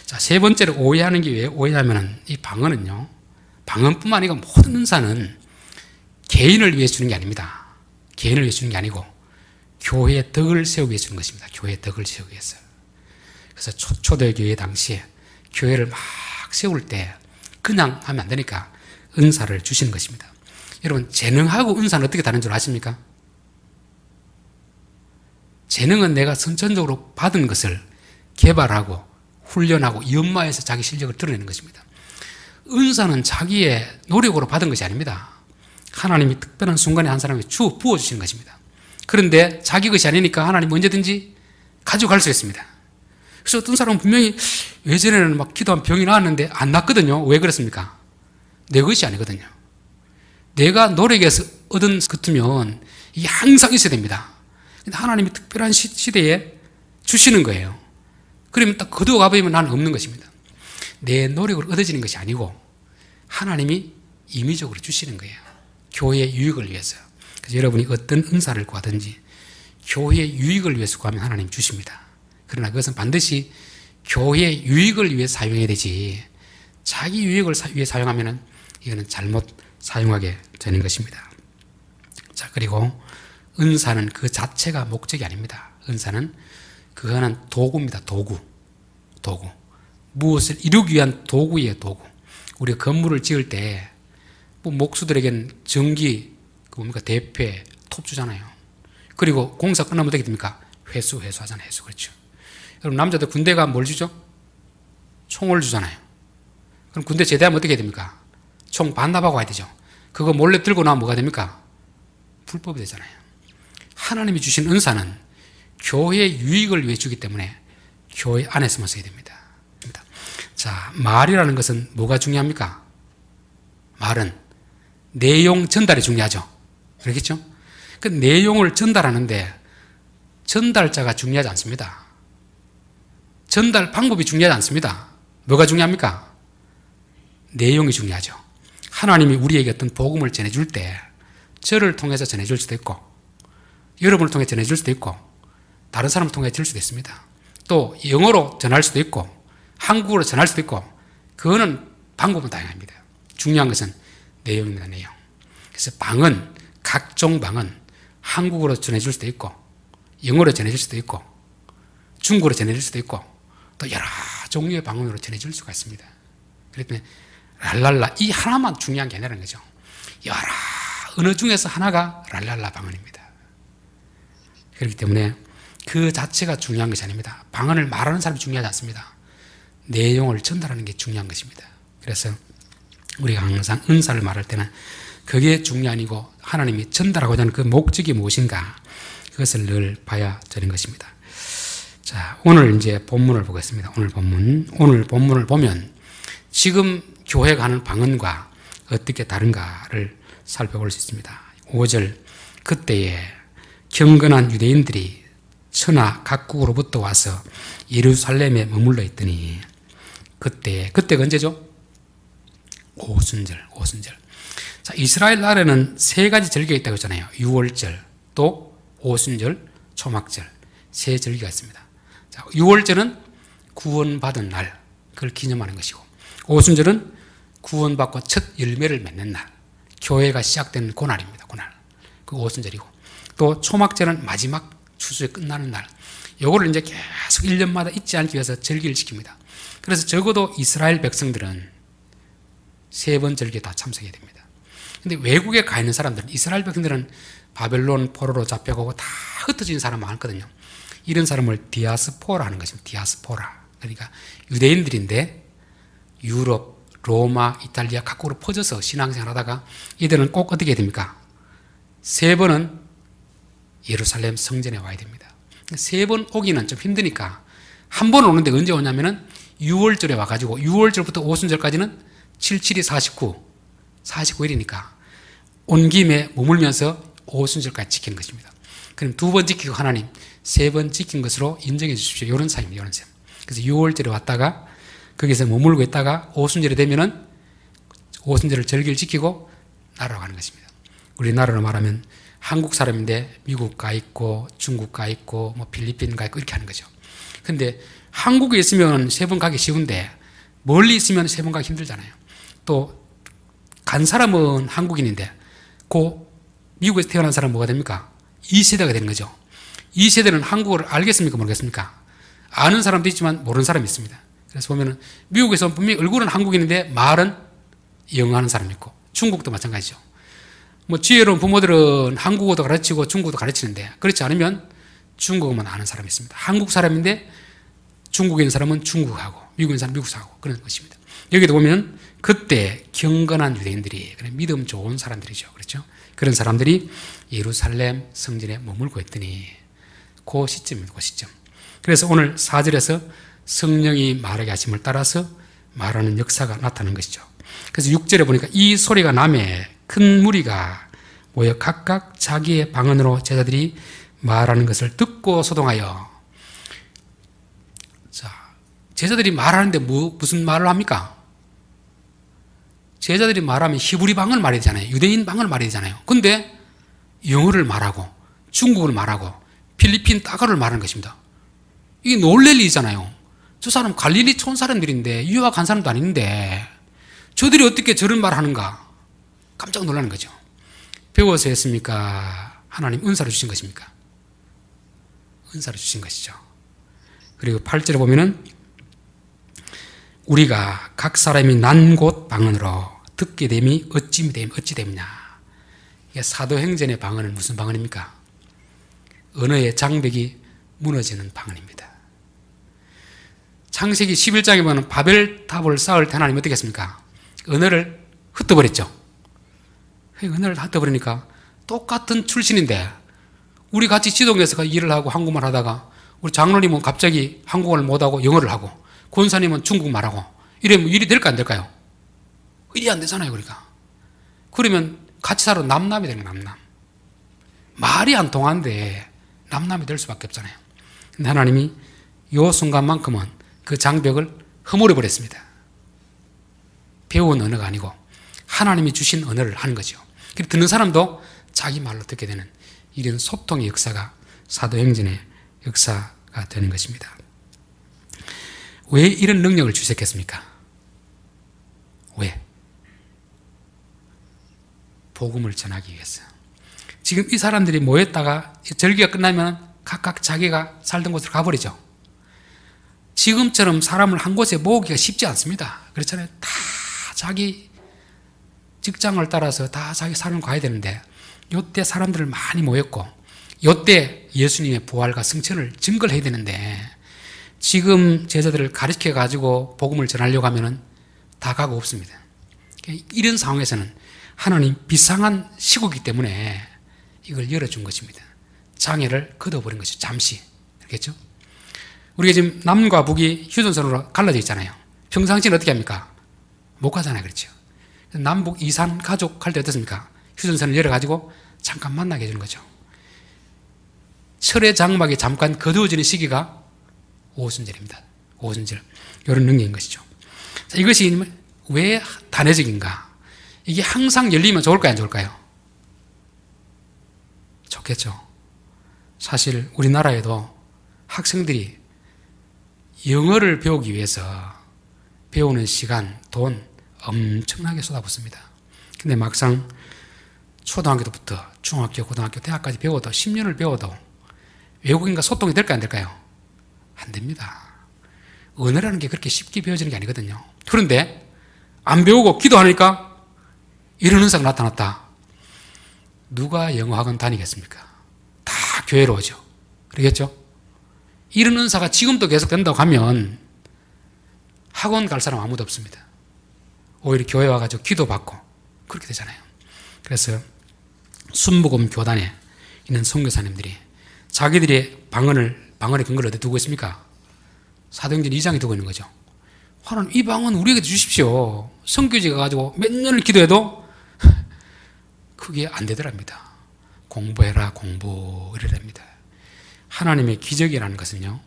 자, 세 번째로 오해하는 게 왜 오해하면은 이 방언은요, 방언뿐만 아니고 모든 은사는 개인을 위해 주는 게 아닙니다. 개인을 위해 주는 게 아니고 교회의 덕을 세우기 위해 주는 것입니다. 교회의 덕을 세우기 위해서. 그래서 초대교회 당시에 교회를 막 세울 때 그냥 하면 안 되니까 은사를 주시는 것입니다. 여러분, 재능하고 은사는 어떻게 다른 줄 아십니까? 재능은 내가 선천적으로 받은 것을 개발하고 훈련하고 연마해서 자기 실력을 드러내는 것입니다. 은사는 자기의 노력으로 받은 것이 아닙니다. 하나님이 특별한 순간에 한 사람에게 부어주시는 것입니다. 그런데 자기 것이 아니니까 하나님은 언제든지 가져갈 수 있습니다. 그래서 어떤 사람은 분명히 예전에는 막 기도하면 병이 나았는데 안 낫거든요. 왜 그렇습니까? 내 것이 아니거든요. 내가 노력해서 얻은 것 같으면 이게 항상 있어야 됩니다. 근데 하나님이 특별한 시대에 주시는 거예요. 그러면 딱 거두어 가버리면 나는 없는 것입니다. 내 노력으로 얻어지는 것이 아니고 하나님이 임의적으로 주시는 거예요. 교회의 유익을 위해서. 그래서 여러분이 어떤 은사를 구하든지 교회의 유익을 위해서 구하면 하나님 주십니다. 그러나 그것은 반드시 교회의 유익을 위해 사용해야 되지, 자기 유익을 위해 사용하면 이거는 잘못 사용하게 되는 것입니다. 자, 그리고 은사는 그 자체가 목적이 아닙니다. 은사는 그거는 도구입니다. 도구. 무엇을 이루기 위한 도구예요. 도구. 우리가 건물을 지을 때 뭐 목수들에게는 전기, 대패, 톱 주잖아요. 그리고 공사 끝나면 어떻게 됩니까? 회수하잖아요. 회수. 그렇죠. 여러분, 남자들 군대 가면 뭘 주죠? 총을 주잖아요. 그럼 군대 제대하면 어떻게 됩니까? 총 반납하고 와야 되죠. 그거 몰래 들고 나면 뭐가 됩니까? 불법이 되잖아요. 하나님이 주신 은사는 교회의 유익을 위해 주기 때문에 교회 안에서만 써야 됩니다. 자, 말이라는 것은 뭐가 중요합니까? 말은 내용 전달이 중요하죠. 그렇겠죠? 그 내용을 전달하는데 전달자가 중요하지 않습니다. 전달 방법이 중요하지 않습니다. 뭐가 중요합니까? 내용이 중요하죠. 하나님이 우리에게 어떤 복음을 전해줄 때 저를 통해서 전해줄 수도 있고, 여러분을 통해 전해줄 수도 있고, 다른 사람을 통해 줄 수도 있습니다. 또 영어로 전할 수도 있고 한국어로 전할 수도 있고, 그거는 방법은 다양합니다. 중요한 것은 내용입니다. 내용. 그래서 방언, 각종 방언, 한국어로 전해줄 수도 있고 영어로 전해줄 수도 있고 중국어로 전해줄 수도 있고 또 여러 종류의 방언으로 전해줄 수가 있습니다. 그렇기 때문에 랄랄라, 이 하나만 중요한 게 아니라는 거죠. 여러 언어 중에서 하나가 랄랄라 방언입니다. 그렇기 때문에 그 자체가 중요한 것이 아닙니다. 방언을 말하는 사람이 중요하지 않습니다. 내용을 전달하는 게 중요한 것입니다. 그래서 우리가 항상 은사를 말할 때는 그게 중요하고 하나님이 전달하고자 하는 그 목적이 무엇인가, 그것을 늘 봐야 되는 것입니다. 자, 오늘 이제 본문을 보겠습니다. 오늘 본문을 보면 지금 교회가 하는 방언과 어떻게 다른가를 살펴볼 수 있습니다. 5절, 그때에 경건한 유대인들이 천하 각국으로부터 와서 예루살렘에 머물러 있더니, 그때가 언제죠? 오순절. 자, 이스라엘 나라에는 세 가지 절기가 있다고 했잖아요. 유월절, 또 오순절, 초막절, 세 절기가 있습니다. 자, 유월절은 구원받은 날, 그걸 기념하는 것이고, 오순절은 구원받고 첫 열매를 맺는 날, 교회가 시작되는 그날입니다. 그날. 그 오순절이고, 또 초막절은 마지막 추수에 끝나는 날. 요거를 이제 계속 1년마다 잊지 않기 위해서 절기를 지킵니다. 그래서 적어도 이스라엘 백성들은 세 번 절기에 다 참석해야 됩니다. 근데 외국에 가 있는 사람들은, 이스라엘 백성들은 바벨론 포로로 잡혀가고 다 흩어진 사람 많거든요. 이런 사람을 디아스포라 하는 것입니다. 디아스포라. 그러니까 유대인들인데 유럽, 로마, 이탈리아 각국으로 퍼져서 신앙생활 하다가 이들은 꼭 어떻게 해야 됩니까? 세 번은 예루살렘 성전에 와야 됩니다. 세 번 오기는 좀 힘드니까 한 번 오는데 언제 오냐면은 6월절에 와가지고 6월절부터 오순절까지는 77이 49일이니까 온 김에 머물면서 오순절까지 지키는 것입니다. 그럼 2번 지키고 하나님 3번 지킨 것으로 인정해 주십시오. 이런 사입니다. 이런 셈. 그래서 6월절에 왔다가 거기서 머물고 있다가 오순절이 되면은 오순절을 절기를 지키고 나라로 가는 것입니다. 우리나라로 말하면 한국 사람인데 미국 가 있고 중국 가 있고 뭐 필리핀 가 있고 이렇게 하는 거죠. 근데 한국에 있으면 3번 가기 쉬운데 멀리 있으면 3번 가기 힘들잖아요. 또 간 사람은 한국인인데 그 미국에서 태어난 사람은 뭐가 됩니까? 2세대가 되는 거죠. 2세대는 한국어를 알겠습니까? 모르겠습니까? 아는 사람도 있지만 모르는 사람이 있습니다. 그래서 보면은 미국에서 분명히 얼굴은 한국인인데 말은 영어 하는 사람이 있고 중국도 마찬가지죠. 뭐 지혜로운 부모들은 한국어도 가르치고 중국어도 가르치는데 그렇지 않으면 중국어만 아는 사람이 있습니다. 한국 사람인데 중국에 있는 사람은 중국하고 미국에 있는 사람은 미국하고 그런 것입니다. 여기도 보면 그때 경건한 유대인들이 믿음 좋은 사람들이죠. 그렇죠? 그런 사람들이 예루살렘 성전에 머물고 있더니 그 시점입니다. 그 시점. 그래서 오늘 4절에서 성령이 말하게 하심을 따라서 말하는 역사가 나타나는 것이죠. 그래서 6절에 보니까 이 소리가 나매 큰 무리가 모여 각각 자기의 방언으로 제자들이 말하는 것을 듣고 소동하여. 자, 제자들이 말하는데 무슨 말을 합니까? 제자들이 말하면 히브리 방언을 말해야 되잖아요. 유대인 방언을 말해야 되잖아요. 근데 영어를 말하고 중국어를 말하고 필리핀 따가를 말하는 것입니다. 이게 놀랄 일이잖아요. 저 사람 갈릴리 촌 사람들인데 유학 간 사람도 아닌데 저들이 어떻게 저런 말을 하는가? 깜짝 놀라는 거죠. 배워서 했습니까? 하나님 은사를 주신 것입니까? 은사를 주신 것이죠. 그리고 8절에 보면은 우리가 각 사람이 난 곳 방언으로 듣게 됨이 어찌 되느냐. 이게 사도행전의 방언은 무슨 방언입니까? 언어의 장벽이 무너지는 방언입니다. 창세기 11장에 보면 바벨탑을 쌓을 때 하나님 어떻게 했습니까? 언어를 흩어버렸죠. 언어를 흩어버리니까 똑같은 출신인데 우리 같이 지동에서 일을 하고 한국말 하다가 우리 장로님은 갑자기 한국어를 못하고 영어를 하고 권사님은 중국말하고 이러면 일이 될까 안 될까요? 일이 안 되잖아요. 그러면 같이 살아 남남이 되는 거예요. 남남. 말이 안 통하는데 남남이 될 수밖에 없잖아요. 근데 하나님이 이 순간만큼은 그 장벽을 허물어 버렸습니다. 배운 언어가 아니고 하나님이 주신 언어를 하는 거죠. 그래서 듣는 사람도 자기 말로 듣게 되는 이런 소통의 역사가 사도행전의 역사가 되는 것입니다. 왜 이런 능력을 주셨겠습니까? 왜? 복음을 전하기 위해서. 지금 이 사람들이 모였다가 절기가 끝나면 각각 자기가 살던 곳으로 가버리죠. 지금처럼 사람을 한 곳에 모으기가 쉽지 않습니다. 그렇잖아요. 다 자기 직장을 따라서 다 자기 사는 가야 되는데 이때 사람들을 많이 모였고 이때 예수님의 부활과 승천을 증거를 해야 되는데 지금 제자들을 가르쳐가지고 복음을 전하려고 하면은 다 가고 없습니다. 이런 상황에서는 하나님 비상한 시국이기 때문에 이걸 열어준 것입니다. 장애를 걷어버린 것이죠. 잠시. 알겠죠? 우리가 지금 남과 북이 휴전선으로 갈라져 있잖아요. 평상시는 어떻게 합니까? 못 가잖아요. 그렇죠? 남북 이산 가족 할 때 어떻습니까? 휴전선을 열어가지고 잠깐 만나게 해주는 거죠. 철의 장막이 잠깐 거두어지는 시기가 오순절입니다. 오순절. 이런 능력인 것이죠. 자, 이것이 왜 단회적인가? 이게 항상 열리면 좋을까요? 안 좋을까요? 좋겠죠. 사실 우리나라에도 학생들이 영어를 배우기 위해서 배우는 시간, 돈 엄청나게 쏟아붓습니다. 근데 막상 초등학교 때부터 중학교, 고등학교, 대학까지 배워도 10년을 배워도 외국인과 소통이 될까요? 안 될까요? 안 됩니다. 언어라는 게 그렇게 쉽게 배워지는 게 아니거든요. 그런데 안 배우고 기도하니까 이런 은사가 나타났다. 누가 영어 학원 다니겠습니까? 다 교회로 오죠. 그러겠죠? 이런 은사가 지금도 계속 된다고 하면 학원 갈 사람 아무도 없습니다. 오히려 교회 와가지고 기도받고 그렇게 되잖아요. 그래서 순복음 교단에 있는 선교사님들이 자기들의 방언의 근거를 어디 두고 있습니까? 사도행전 2장에 두고 있는 거죠. 하나님 이 방언 우리에게 주십시오. 선교지가 가지고 몇 년을 기도해도 그게 안 되더랍니다. 공부해라 공부 이래야 됩니다. 하나님의 기적이라는 것은요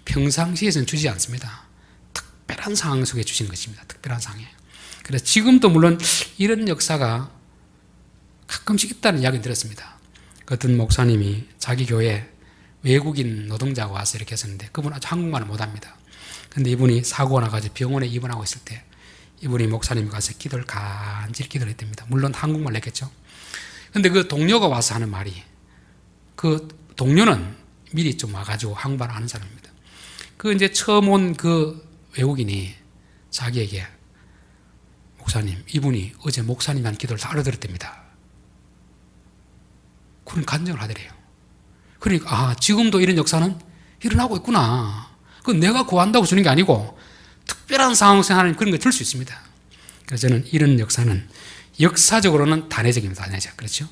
평상시에서는 주지 않습니다. 특별한 상황 속에 주신 것입니다. 특별한 상황에. 그래서 지금도 물론 이런 역사가 가끔씩 있다는 이야기를 들었습니다. 어떤 목사님이 자기 교회에 외국인 노동자가 와서 이렇게 했었는데 그분은 아주 한국말을 못합니다. 근데 이분이 사고가 나가지고 병원에 입원하고 있을 때 이분이 목사님이 가서 기도를 간절히 기도를 했답니다. 물론 한국말 했겠죠. 근데 그 동료가 와서 하는 말이, 그 동료는 미리 좀 와가지고 한국말 아는 사람입니다. 그 이제 처음 온 그 외국인이 자기에게 목사님, 이분이 어제 목사님이 한 기도를 다 알아들었답니다. 그런 간증을 하더래요. 그러니까 지금도 이런 역사는 일어나고 있구나. 그건 내가 구한다고 주는 게 아니고 특별한 상황 속에 하나님 그런 걸 줄 수 있습니다. 그래서 저는 이런 역사는 역사적으로는 단회적입니다. 단회적. 그렇죠?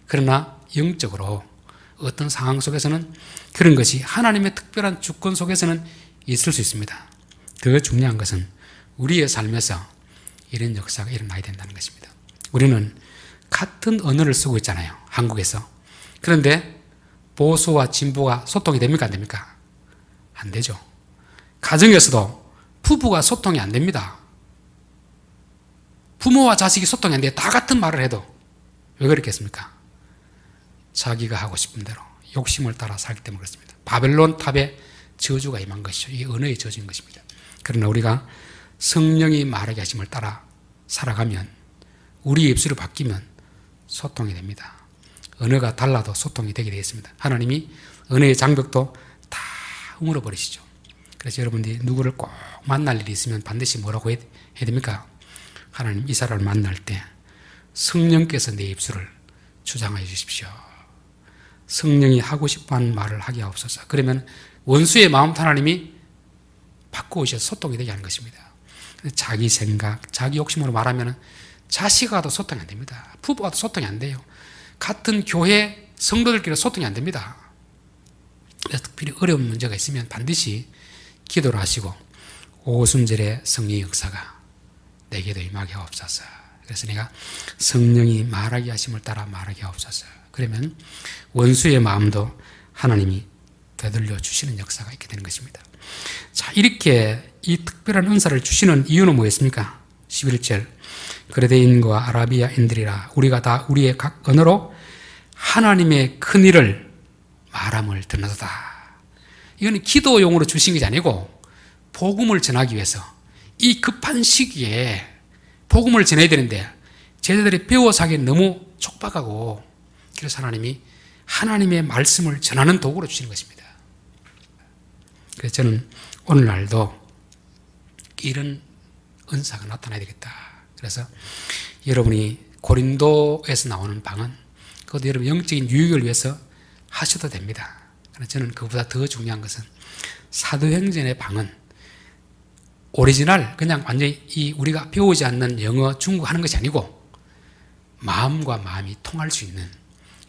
그러나 영적으로 어떤 상황 속에서는 그런 것이 하나님의 특별한 주권 속에서는 있을 수 있습니다. 더 중요한 것은 우리의 삶에서 이런 역사가 일어나야 된다는 것입니다. 우리는 같은 언어를 쓰고 있잖아요. 한국에서. 그런데 보수와 진보가 소통이 됩니까? 안 됩니까? 안 되죠. 가정에서도 부부가 소통이 안 됩니다. 부모와 자식이 소통이 안 돼요. 다 같은 말을 해도. 왜 그렇겠습니까? 자기가 하고 싶은 대로 욕심을 따라 살기 때문에 그렇습니다. 바벨론 탑에 저주가 임한 것이죠. 이게 언어의 저주인 것입니다. 그러나 우리가 성령이 말하게 하심을 따라 살아가면 우리의 입술이 바뀌면 소통이 됩니다. 언어가 달라도 소통이 되게 되어 있습니다. 하나님이 언어의 장벽도 다 허물어버리시죠. 그래서 여러분들이 누구를 꼭 만날 일이 있으면 반드시 뭐라고 해야 됩니까? 하나님 이 사람을 만날 때 성령께서 내 입술을 주장하여 주십시오. 성령이 하고 싶어하는 말을 하게 하옵소서. 그러면 원수의 마음도 하나님이 바꾸셔서 소통이 되게 하는 것입니다. 자기 생각, 자기 욕심으로 말하면 자식과도 소통이 안 됩니다. 부부와도 소통이 안 돼요. 같은 교회 성도들끼리 소통이 안 됩니다. 그래서 특별히 어려운 문제가 있으면 반드시 기도를 하시고 오순절의 성령의 역사가 내게도 임하게 하옵소서. 그래서 내가 성령이 말하게 하심을 따라 말하게 하옵소서. 그러면 원수의 마음도 하나님이 되돌려 주시는 역사가 있게 되는 것입니다. 자, 이렇게 이 특별한 은사를 주시는 이유는 뭐였습니까? 11절 그레데인과 아라비아인들이라 우리가 다 우리의 각 언어로 하나님의 큰 일을 말함을 듣는도다. 이거는 기도용으로 주신 것이 아니고 복음을 전하기 위해서 이 급한 시기에 복음을 전해야 되는데 제자들이 배워서 하기엔 너무 촉박하고 그래서 하나님이 하나님의 말씀을 전하는 도구로 주시는 것입니다. 그래서 저는 오늘날도 이런 은사가 나타나야 되겠다. 그래서 여러분이 고린도에서 나오는 방언, 그것도 여러분 영적인 유익을 위해서 하셔도 됩니다. 그러나 저는 그보다 더 중요한 것은 사도행전의 방언, 오리지널 그냥 완전히 이 우리가 배우지 않는 영어, 중국 하는 것이 아니고 마음과 마음이 통할 수 있는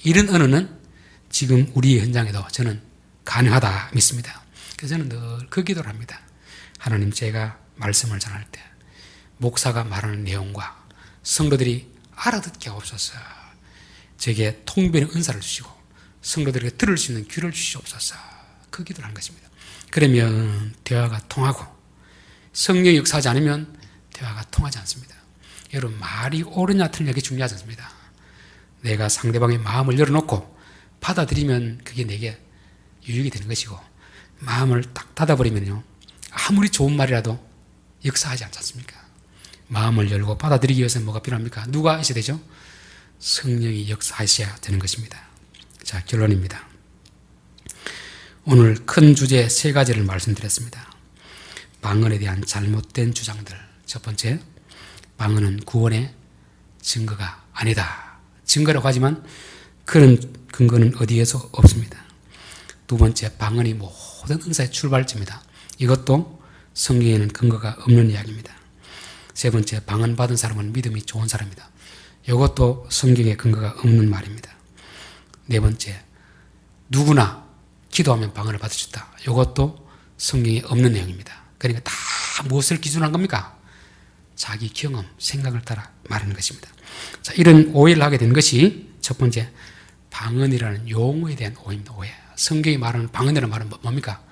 이런 언어는 지금 우리의 현장에도 저는 가능하다 믿습니다. 그래서 저는 늘 그 기도를 합니다. 하나님, 제가 말씀을 전할 때 목사가 말하는 내용과 성도들이 알아듣게 하옵소서. 제게 통변의 은사를 주시고 성도들에게 들을 수 있는 귀를 주시옵소서. 그 기도를 한 것입니다. 그러면 대화가 통하고 성령이 역사하지 않으면 대화가 통하지 않습니다. 여러분, 말이 옳으냐 틀리냐 그게 중요하지 않습니다. 내가 상대방의 마음을 열어놓고 받아들이면 그게 내게 유익이 되는 것이고 마음을 딱 닫아버리면요 아무리 좋은 말이라도 역사하지 않지 않습니까? 마음을 열고 받아들이기 위해서는 뭐가 필요합니까? 누가 있어야 되죠? 성령이 역사하셔야 되는 것입니다. 자, 결론입니다. 오늘 큰 주제 3가지를 말씀드렸습니다. 방언에 대한 잘못된 주장들. 첫 번째, 방언은 구원의 증거가 아니다. 증거라고 하지만 그런 근거는 어디에서 없습니다. 두 번째, 방언이 모든 은사의 출발점이다. 이것도 성경에는 근거가 없는 이야기입니다. 세 번째, 방언 받은 사람은 믿음이 좋은 사람이다. 이것도 성경에 근거가 없는 말입니다. 네 번째, 누구나 기도하면 방언을 받을 수 있다. 이것도 성경에 없는 내용입니다. 그러니까 다 무엇을 기준으로 한 겁니까? 자기 경험, 생각을 따라 말하는 것입니다. 자, 이런 오해를 하게 된 것이 첫 번째, 방언이라는 용어에 대한 오해입니다. 오해. 성경이 말하는 방언이라는 말은 뭡니까?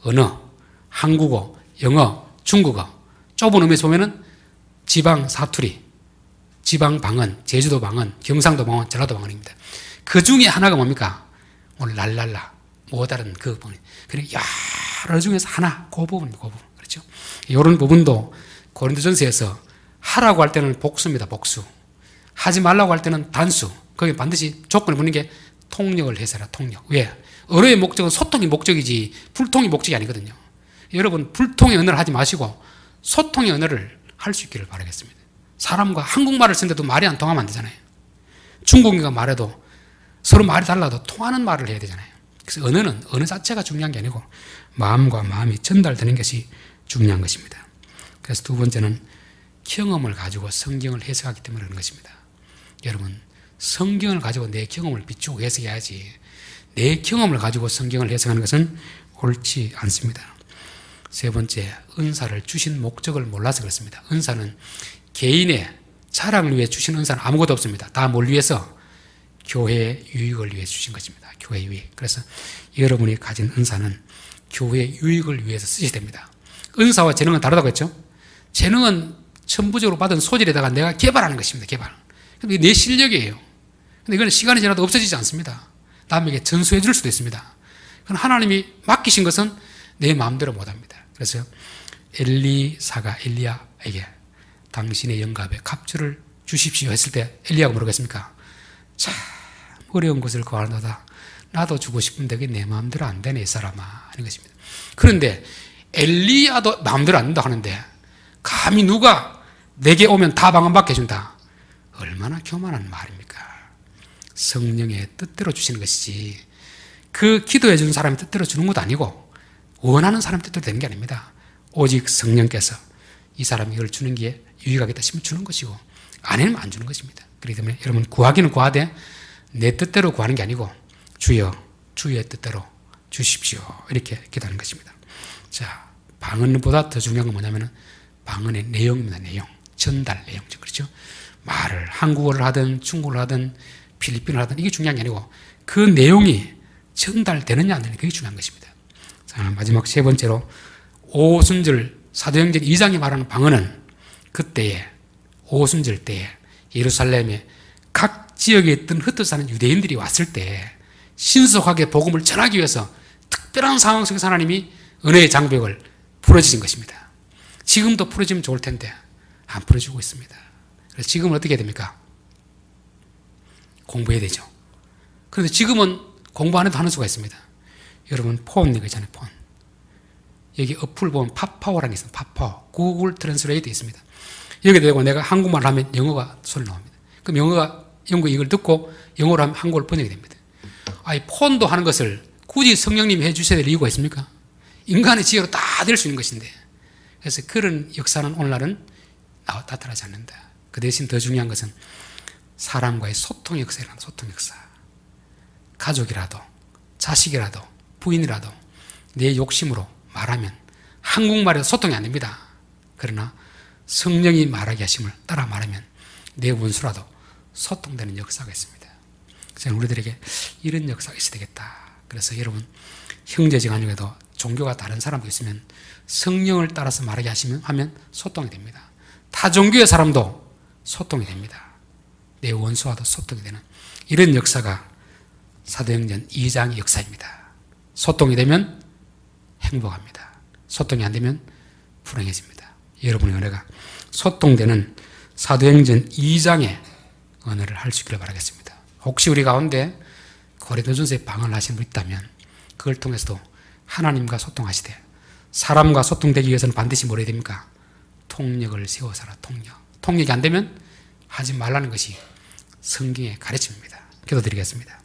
언어, 한국어, 영어, 중국어. 좁은 의미에서 보면은 지방 사투리, 지방 방언, 제주도 방언, 경상도 방언, 전라도 방언입니다. 그 중에 하나가 뭡니까? 오늘 랄랄라, 뭐 다른 그 부분. 그리고 여러 중에서 하나, 그 부분입니다. 그 부분. 그렇죠? 이런 부분도 고린도전서에서 하라고 할 때는 복수입니다. 복수. 하지 말라고 할 때는 단수. 거기 반드시 조건을 붙는 게 통역을 해서라. 통역. 왜? 언어의 목적은 소통이 목적이지 불통이 목적이 아니거든요. 여러분 불통의 언어를 하지 마시고 소통의 언어를 할 수 있기를 바라겠습니다. 사람과 한국말을 쓰는데도 말이 안 통하면 안 되잖아요. 중국인과 말해도 서로 말이 달라도 통하는 말을 해야 되잖아요. 그래서 언어는 언어 자체가 중요한 게 아니고 마음과 마음이 전달되는 것이 중요한 것입니다. 그래서 두 번째는 경험을 가지고 성경을 해석하기 때문에 그런 것입니다. 여러분 성경을 가지고 내 경험을 비추고 해석해야지 내 경험을 가지고 성경을 해석하는 것은 옳지 않습니다. 세 번째, 은사를 주신 목적을 몰라서 그렇습니다. 은사는 개인의 자랑을 위해 주신 은사는 아무것도 없습니다. 다 뭘 위해서? 교회의 유익을 위해 주신 것입니다. 교회의 유익. 그래서 여러분이 가진 은사는 교회의 유익을 위해서 쓰셔야 됩니다. 은사와 재능은 다르다고 했죠? 재능은 천부적으로 받은 소질에다가 내가 개발하는 것입니다. 개발. 근데 내 실력이에요. 근데 이건 시간이 지나도 없어지지 않습니다. 남에게 전수해 줄 수도 있습니다. 그럼 하나님이 맡기신 것은 내 마음대로 못합니다. 그래서 엘리사가 엘리야에게 당신의 영갑에 갑주를 주십시오 했을 때 엘리야가 뭐라겠습니까? 참 어려운 것을 구하노다. 나도 주고 싶은데 그게 내 마음대로 안 되네 이 사람아 하는 것입니다. 그런데 엘리야도 마음대로 안 된다 하는데 감히 누가 내게 오면 다 방언받게 해준다. 얼마나 교만한 말입니까? 성령의 뜻대로 주시는 것이지 그 기도해 주는 사람이 뜻대로 주는 것도 아니고 원하는 사람 뜻대로 되는 게 아닙니다. 오직 성령께서 이 사람이 이걸 주는 게 유익하겠다 싶으면 주는 것이고 아니면 안 주는 것입니다. 그렇기 때문에 여러분 구하기는 구하되 내 뜻대로 구하는 게 아니고 주여 주의 뜻대로 주십시오 이렇게 기도하는 것입니다. 자, 방언보다 더 중요한 건 뭐냐면 방언의 내용입니다. 내용, 전달 내용이죠. 그렇죠? 말을 한국어를 하든 중국어를 하든 필리핀어를 하든 이게 중요한 게 아니고 그 내용이 전달되느냐 안 되느냐 그게 중요한 것입니다. 자, 마지막 세 번째로 오순절 사도행전 2장이 말하는 방언은 그때에 오순절 때에 예루살렘에 각 지역에 있던 흩어져 사는 유대인들이 왔을 때 신속하게 복음을 전하기 위해서 특별한 상황 속에서 하나님이 은혜의 장벽을 풀어주신 것입니다. 지금도 풀어지면 좋을 텐데 안 풀어주고 있습니다. 그래서 지금은 어떻게 해야 됩니까? 공부해야 되죠. 그런데 지금은 공부 안 해도 하는 수가 있습니다. 여러분 폰 이거 있잖아요. 폰. 여기 어플 보면 팝파워라는 게 있습니다. 팝파워. 구글 트랜스레이트 있습니다. 여기 대고 내가 한국말을 하면 영어가 소리 나옵니다. 그럼 영국 이걸 듣고 영어로 하면 한국어로 번역이 됩니다. 아이 폰도 하는 것을 굳이 성령님이 해주셔야 될 이유가 있습니까? 인간의 지혜로 다 될 수 있는 것인데 그래서 그런 역사는 오늘날은 나타나지 않는다. 그 대신 더 중요한 것은 사람과의 소통 역사라는 소통 역사. 가족이라도 자식이라도 부인이라도 내 욕심으로 말하면 한국말에도 소통이 안 됩니다. 그러나 성령이 말하게 하심을 따라 말하면 내 원수라도 소통되는 역사가 있습니다. 저는 우리들에게 이런 역사가 있어야 되겠다. 그래서 여러분 형제지간에도 종교가 다른 사람도 있으면 성령을 따라서 말하게 하면 소통이 됩니다. 타 종교의 사람도 소통이 됩니다. 내 원수와도 소통이 되는 이런 역사가 사도행전 2장의 역사입니다. 소통이 되면 행복합니다. 소통이 안 되면 불행해집니다. 여러분의 은혜가 소통되는 사도행전 2장의 언어를 할 수 있기를 바라겠습니다. 혹시 우리 가운데 고린도전서에 방언을 하시는 분 있다면 그걸 통해서도 하나님과 소통하시되 사람과 소통되기 위해서는 반드시 뭘 해야 됩니까? 통역을 세워서라. 통역이 안 되면 하지 말라는 것이 성경의 가르침입니다. 기도드리겠습니다.